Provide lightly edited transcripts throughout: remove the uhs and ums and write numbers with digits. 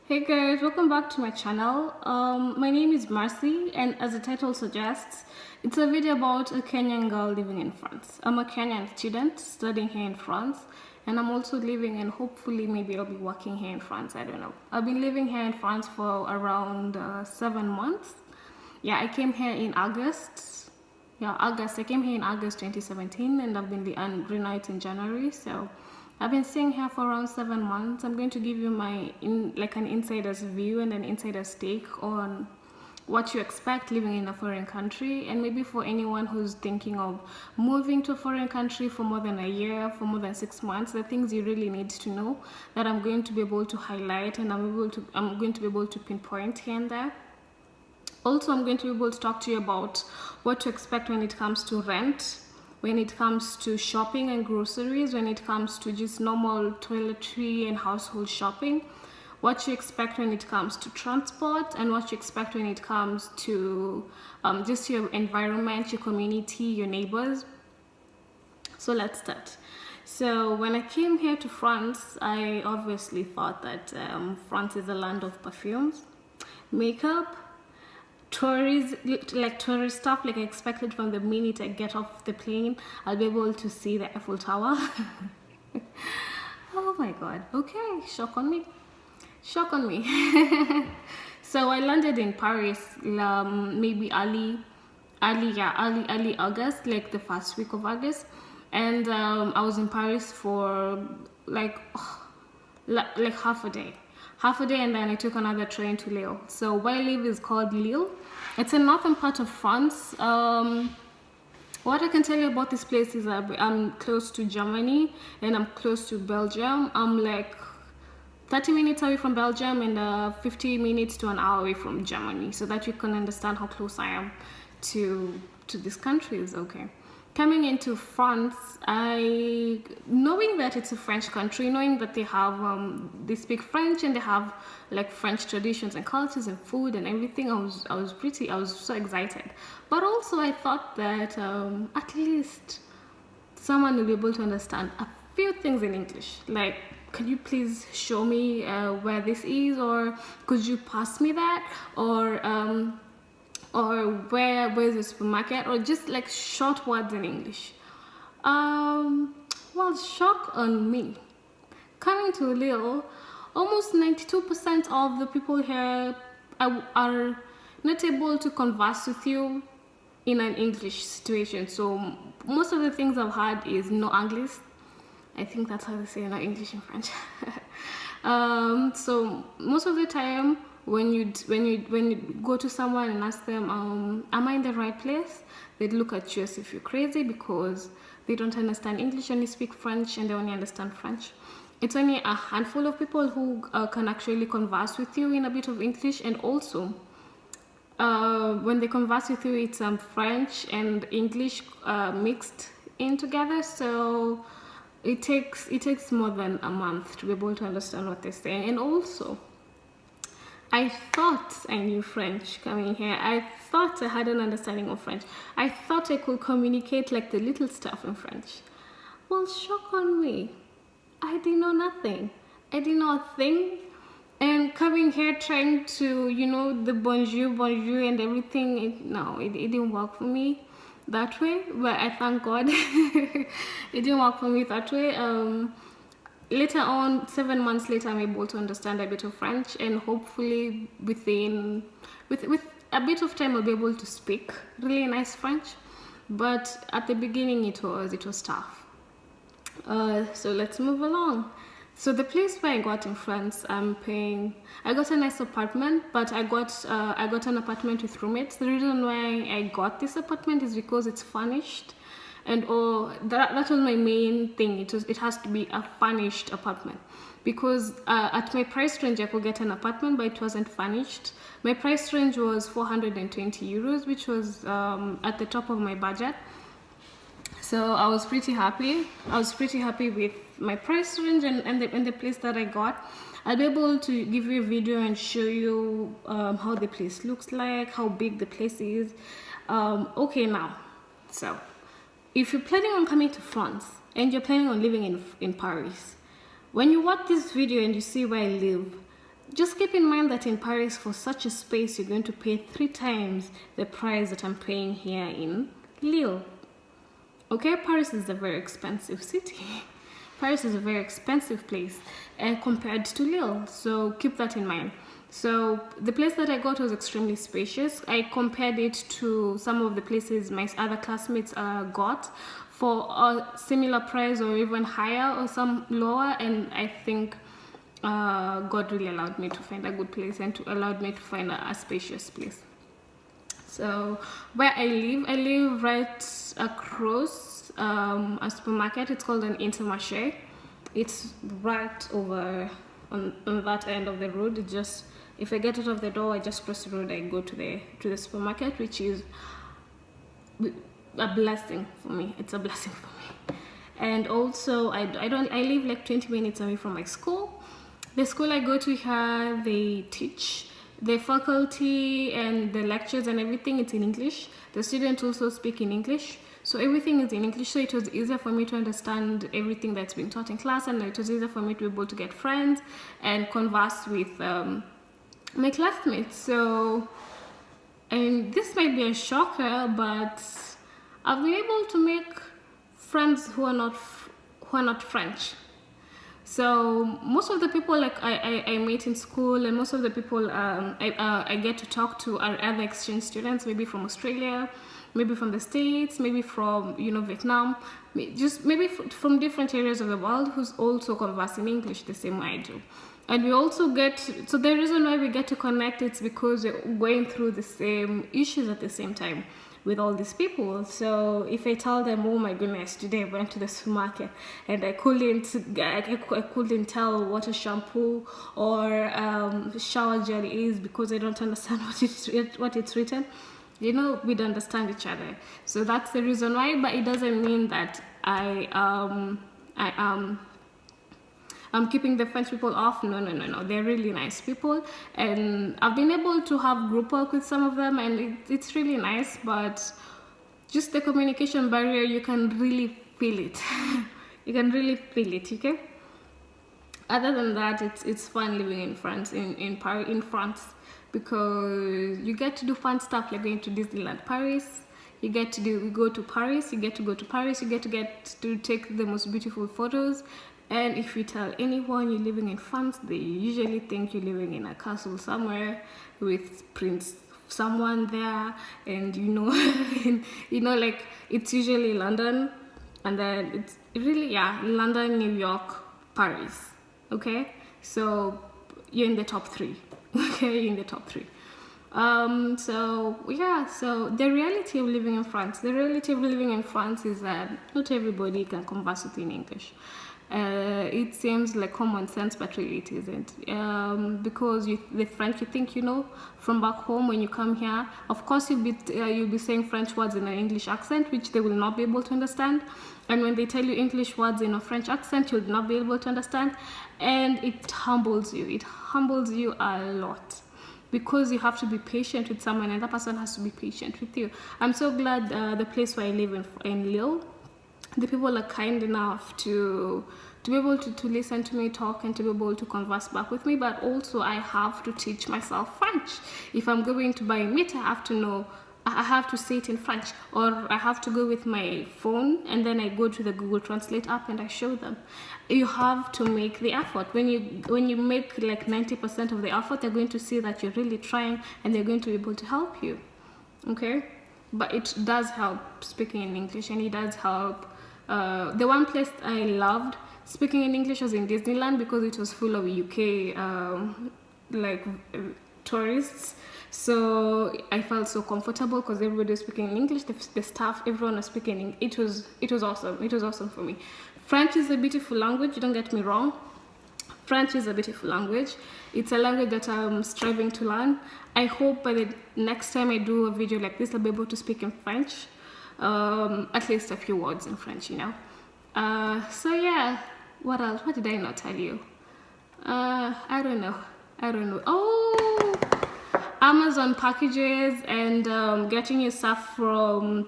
Hey guys, welcome back to my channel. My name is Marcy, and as the title suggests, it's a video about a Kenyan girl living in France. I'm a Kenyan student studying here in France, and I'm also living and hopefully maybe I'll be working here in France. I don't know. I've been living here in France for around 7 months. Yeah, I came here in August. I came here in August 2017, and I've been green out in January. So I've been staying here for around 7 months. I'm going to give you an insider's view and an insider's take on what you expect living in a foreign country, and maybe for anyone who's thinking of moving to a foreign country for more than a year, for more than 6 months, the things you really need to know that I'm going to be able to highlight, and I'm going to be able to pinpoint here and there. Also, I'm going to be able to talk to you about what to expect when it comes to rent, when it comes to shopping and groceries, when it comes to just normal toiletry and household shopping, what you expect when it comes to transport, and what you expect when it comes to just your environment, your community, your neighbors. So let's start. So when I came here to France, I obviously thought that France is a land of perfumes, makeup, tourist stuff. Like I expected from the minute I get off the plane, I'll be able to see the Eiffel Tower. Oh my god. Okay, shock on me. So I landed in Paris maybe early August, like the first week of August, and I was in Paris for like half a day, and then I took another train to Lille. So where I live is called Lille. It's a northern part of France. What I can tell you about this place is I'm close to Germany and I'm close to Belgium. I'm like 30 minutes away from Belgium and 50 minutes to an hour away from Germany, so that you can understand how close I am to these countries. Okay. Coming into France, knowing that it's a French country, knowing that they have they speak French and they have like French traditions and cultures and food and everything, I was so excited. But also I thought that at least someone will be able to understand a few things in English. Like, can you please show me where this is, or could you pass me that, or where's the supermarket, or just like short words in English. Well, shock on me. Coming to Lille, almost 92% of the people here are not able to converse with you in an English situation. So most of the things I've had is no English. I think that's how they say no English in French. So most of the time, when you go to someone and ask them, am I in the right place? They'd look at you as if you're crazy, because they don't understand English, only speak French, and they only understand French. It's only a handful of people who can actually converse with you in a bit of English, and also when they converse with you, it's French and English mixed in together. So it takes more than a month to be able to understand what they're saying. And also, I thought I knew French coming here. I thought I had an understanding of French. I thought I could communicate like the little stuff in French. Well, shock on me. I didn't know nothing. I didn't know a thing. And coming here trying to, the bonjour and everything, it didn't work for me that way. But I thank God it didn't work for me that way. Later on, 7 months later, I'm able to understand a bit of French, and hopefully with a bit of time I'll be able to speak really nice French. But at the beginning it was tough. So let's move along. So the place where I got in France, I got a nice apartment, but I got an apartment with roommates. The reason why I got this apartment is because it's furnished. And that was my main thing. It has to be a furnished apartment, because at my price range I could get an apartment, but it wasn't furnished. My price range was 420 euros, which was at the top of my budget. So I was pretty happy. With my price range and the place that I got. I'll be able to give you a video and show you how the place looks like, how big the place is. Okay, now, so if you're planning on coming to France and you're planning on living in Paris, when you watch this video and you see where I live, just keep in mind that in Paris, for such a space, you're going to pay 3 times the price that I'm paying here in Lille. Okay, Paris is a very expensive city. Paris is a very expensive place compared to Lille, so keep that in mind. So the place that I got was extremely spacious. I compared it to some of the places my other classmates got for a similar price or even higher or some lower, and I think God really allowed me to find a good place and allowed me to find a spacious place. So where I live right across a supermarket. It's called an Intermarché. It's right over on that end of the road. It just, if I get out of the door, I just cross the road, I go to the supermarket, which is a blessing for me. It's a blessing for me. And also I live like 20 minutes away from my school. The school I go to here, they teach, the faculty and the lectures and everything, it's in English. The students also speak in English, so everything is in English. So it was easier for me to understand everything that's being taught in class, and it was easier for me to be able to get friends and converse with my classmates. So, and this might be a shocker, but I've been able to make friends who are not French. So most of the people like I meet in school, and most of the people I get to talk to are other exchange students, maybe from Australia, maybe from the States, maybe from Vietnam, just maybe from different areas of the world, who's also conversing English the same way I do. And we also so the reason why we get to connect, it's because we're going through the same issues at the same time with all these people. So if I tell them, oh my goodness, today I went to the supermarket and I couldn't tell what a shampoo or shower gel is because I don't understand what it's written, we'd understand each other. So that's the reason why. But it doesn't mean that I'm keeping the French people off. No. They're really nice people, and I've been able to have group work with some of them, and it's really nice. But just the communication barrier, you can really feel it. You can really feel it. Okay. Other than that, it's fun living in France, in France, because you get to do fun stuff like going to Disneyland Paris. You get to go to Paris. You get to take the most beautiful photos. And if you tell anyone you're living in France, they usually think you're living in a castle somewhere with Prince someone there, and like it's usually London, and then it's really London, New York, Paris. Okay, so you're in the top 3. Okay, you're in the top 3. So the reality of living in France, is that not everybody can converse with you in English. It seems like common sense, but really it isn't. Because the French you think from back home, when you come here, of course you'll be saying French words in an English accent, which they will not be able to understand. And when they tell you English words in a French accent, you'll not be able to understand. And it humbles you. It humbles you a lot, because you have to be patient with someone, and that person has to be patient with you. I'm so glad the place where I live in Lille, the people are kind enough to be able to listen to me talk and to be able to converse back with me. But also I have to teach myself French. If I'm going to buy meat, I have to say it in French, or I have to go with my phone and then I go to the Google Translate app and I show them. You have to make the effort. When you make like 90% of the effort, they're going to see that you're really trying, and they're going to be able to help you. Okay, but it does help speaking in English, and it does help. The one place I loved speaking in English was in Disneyland, because it was full of UK tourists. So I felt so comfortable because everybody was speaking in English. The staff, everyone was speaking. It was awesome. It was awesome for me. French is a beautiful language. Don't get me wrong. French is a beautiful language. It's a language that I'm striving to learn. I hope by the next time I do a video like this, I'll be able to speak in French. At least a few words in French, so yeah, what else? What did I not tell you? I don't know. Oh, Amazon packages and getting your stuff from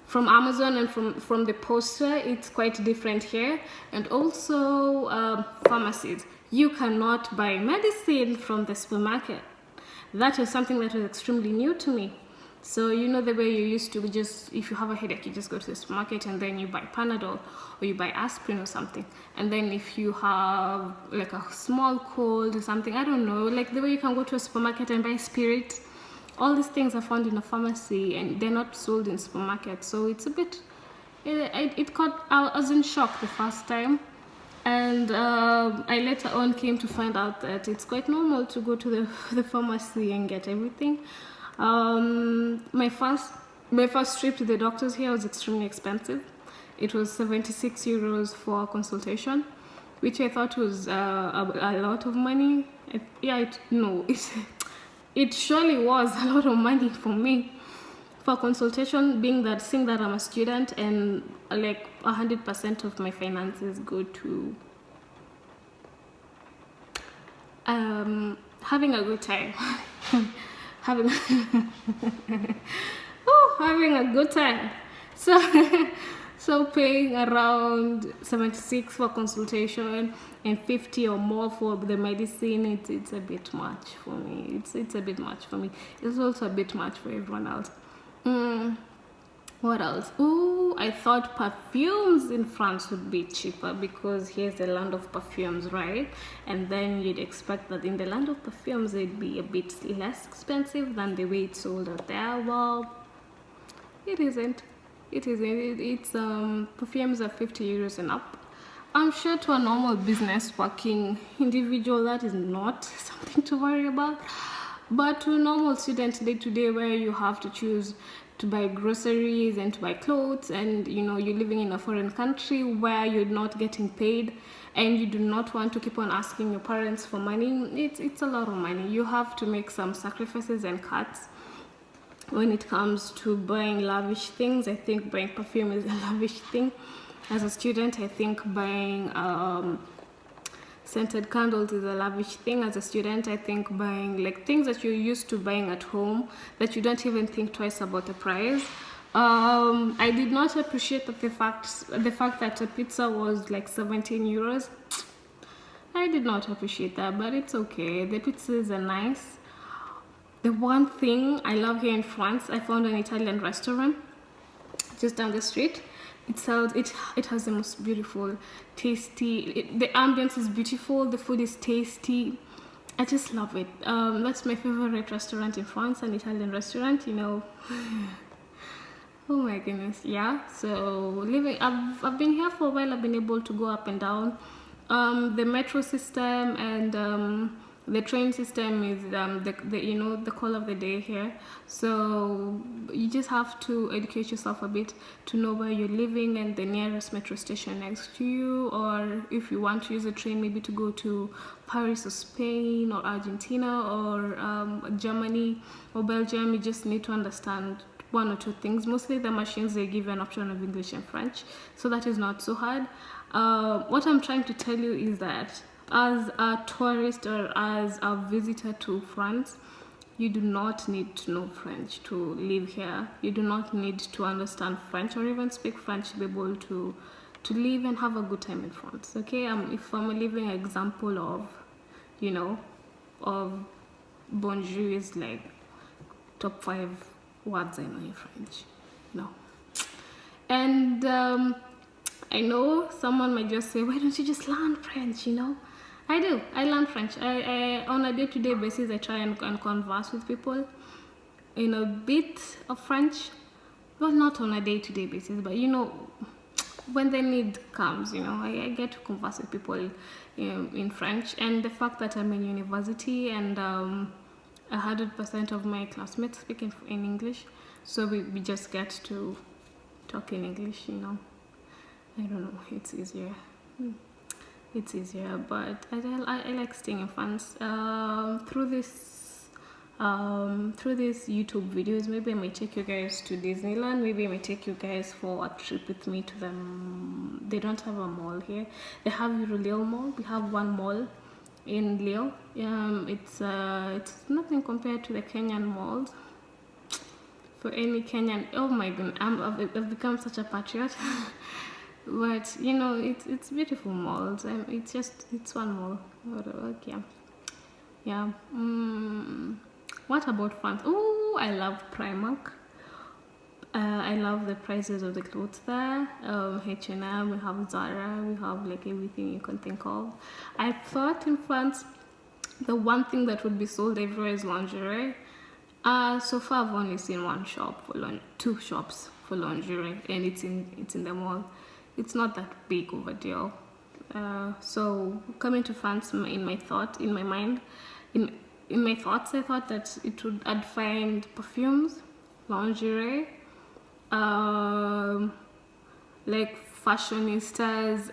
from Amazon and from the poster, it's quite different here. And also pharmacies, you cannot buy medicine from the supermarket. That is something that was extremely new to me. So you know the way you used to just, if you have a headache, you just go to the supermarket and then you buy Panadol or you buy aspirin or something. And then if you have like a small cold or something, I don't know, like the way you can go to a supermarket and buy spirit, all these things are found in a pharmacy and they're not sold in supermarkets. So it's a bit, I was in shock the first time. And I later on came to find out that it's quite normal to go to the pharmacy and get everything. My first trip to the doctors here was extremely expensive. It was 76 euros for a consultation, which I thought was a lot of money. It surely was a lot of money for me for consultation, seeing that I'm a student and like 100% of my finances go to having a good time. having a good time. So paying around 76 for consultation and 50 or more for the medicine, it's a bit much for me. It's a bit much for me. It's also a bit much for everyone else. What else? Oh, I thought perfumes in France would be cheaper because here's the land of perfumes, right? And then you'd expect that in the land of perfumes it'd be a bit less expensive than the way it's sold out there. Well, it isn't. It's perfumes are 50 euros and up. I'm sure to a normal business working individual that is not something to worry about. But to a normal student day to day, where you have to choose to buy groceries and to buy clothes, and you know you're living in a foreign country where you're not getting paid and you do not want to keep on asking your parents for money, it's a lot of money. You have to make some sacrifices and cuts when it comes to buying lavish things. I think buying perfume is a lavish thing. As a student, I think buying scented candles is a lavish thing. As a student, I think buying like things that you're used to buying at home that you don't even think twice about the price. I did not appreciate the fact that a pizza was like 17 euros. I did not appreciate that, but it's okay. The pizzas are nice. The one thing I love here in France, I found an Italian restaurant just down the street. It has the most beautiful, tasty, the ambience is beautiful, the food is tasty. I just love it. That's my favorite restaurant in France, an Italian restaurant, you know. Oh my goodness, yeah. So I've been here for a while. I've been able to go up and down. The metro system and the train system is the call of the day here. So you just have to educate yourself a bit to know where you're living and the nearest metro station next to you, or if you want to use a train maybe to go to Paris or Spain or Argentina or Germany or Belgium, you just need to understand one or two things. Mostly the machines, they give you an option of English and French, so that is not so hard. What I'm trying to tell you is that as a tourist or as a visitor to France, you do not need to know French to live here. You do not need to understand French or even speak French to be able to live and have a good time in France. Okay, if I'm a living example of, you know, of bonjour is like top 5 words I know in French, you know. And I know someone might just say, why don't you just learn French, you know? I do. I learn French. I on a day-to-day basis, I try and converse with people in a bit of French. Well, not on a day-to-day basis, but you know, when the need comes, you know, I get to converse with people in French. And the fact that I'm in university and 100% of my classmates speak in English, so we just get to talk in English, you know. I don't know, it's easier. It's easier, but I like staying in France. Through these YouTube videos, maybe I might take you guys to Disneyland. Maybe I might take you guys for a trip with me to them. They don't have a mall here. They have Lille Mall. We have one mall in Lille. It's nothing compared to the Kenyan malls. for any Kenyan. Oh my goodness, I've become such a patriot. But you know, it's beautiful malls. It's one mall. Okay, yeah. What about France? Oh, I love Primark. I love the prices of the clothes there. H&M, we have Zara, we have like everything you can think of. I thought in France, the one thing that would be sold everywhere is lingerie. So far I've only seen one shop for two shops for lingerie, and it's in the mall. It's not that big of a deal. So coming to France, in my mind, in my thoughts, I thought that I'd find perfumes, lingerie, like fashionistas,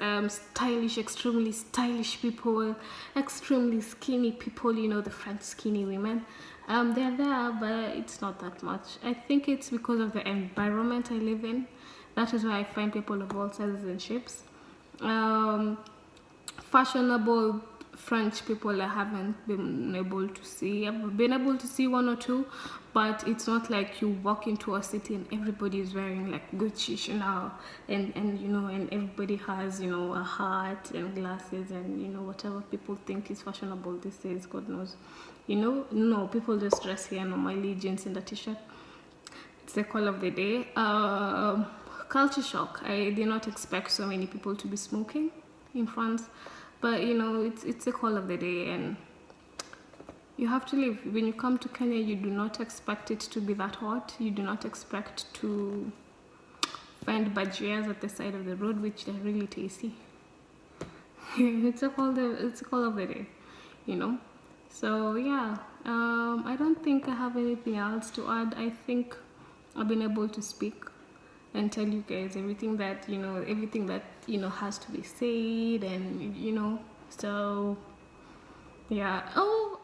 extremely stylish people, extremely skinny people, you know, the French skinny women. They're there, but it's not that much. I think it's because of the environment I live in. That is why I find people of all sizes and shapes. Fashionable French people I haven't been able to see. I've been able to see one or two, but it's not like you walk into a city and everybody is wearing like Gucci, Chanel, and you know, and everybody has, you know, a hat and glasses and, you know, whatever people think is fashionable these days, God knows. You know, no, people just dress here normally, jeans and a t-shirt. It's the call of the day. Culture shock. I did not expect so many people to be smoking in France, but you know, it's a call of the day, and you have to live. When you come to Kenya, you do not expect it to be that hot. You do not expect to find bajias at the side of the road, which are really tasty. It's a call of the day, you know. So yeah, I don't think I have anything else to add. I think I've been able to speak and tell you guys everything that has to be said, and you know. So yeah. Oh,